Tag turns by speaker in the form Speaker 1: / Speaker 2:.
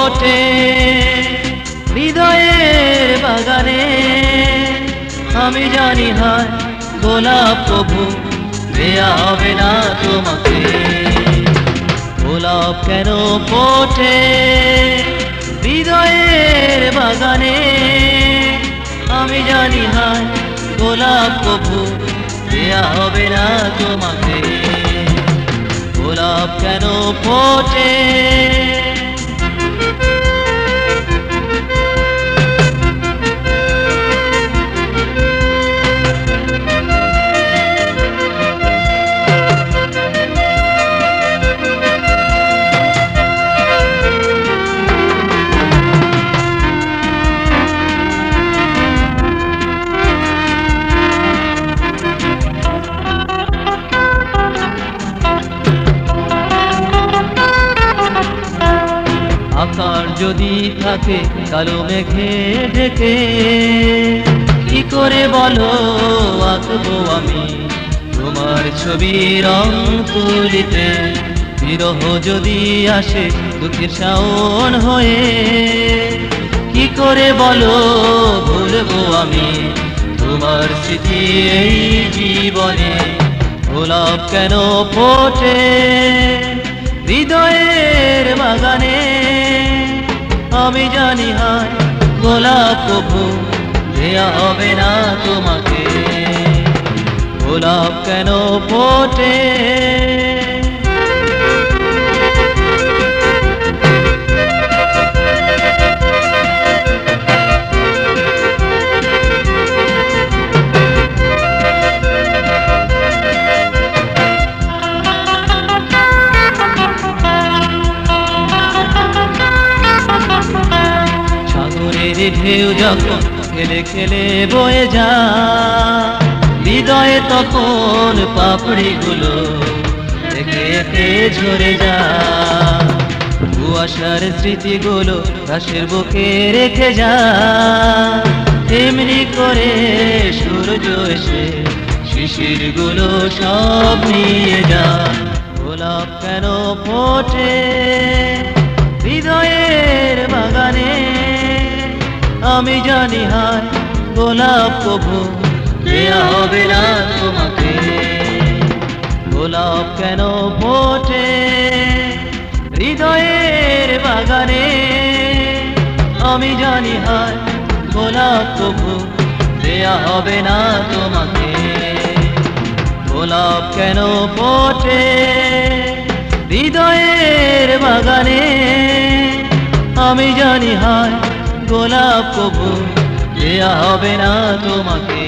Speaker 1: ফোটে হৃদয়ের বাগানে। আমি জানি হয় গোলাপ প্রভু দেয়া হবে না তোমাকে। গোলাপ কেন ফোটে হৃদয়ের বাগানে? আমি জানি হয় গোলাপ প্রভু দেয়া হবে না তোমাকে। গোলাপ কেন ফোটে? আকার যদি থাকে কালো মেঘে ঢেকে, কি করে বলো আঁকবো আমি তোমার ছবি রং তুলিতে? বিরহ যদি আসে দুঃখের শাওন হয়ে, কি করে বলো ভুলবো আমি তোমার স্মৃতি এই জীবনে? গোলাপ কেন ফোটে হৃদয়ের বাগানে? আমি জানি হয় গোলাপ প্রভু দেয়া হবে না তোমাকে। গোলাপ কেন ফোটে? ঢেউ যখন খেলে খেলে বয়ে যায়, হৃদয়ে তখন পাপড়িগুলো একে একে ঝরে যায়। কুয়াশার স্মৃতিগুলো ঘাসের বুকে রেখে যায়, এমনি করে সূর্য এসে শিশিরগুলো সব নিয়ে যায়। গোলাপ কেন ফোটে হৃদয়ের বাগানে? আমি জানি হয় গোলাপ প্রভু দেয়া হবে না তোমাকে। গোলাপ কেন ফোটে হৃদয়ের বাগানে? আমি জানি হয় গোলাপ প্রভু দেয়া হবে না তোমাকে। গোলাপ কেন ফোটে হৃদয়ের বাগানে? আমি জানি হয় গোলাপ প্রভু দেয়া হবে না তোমাকে।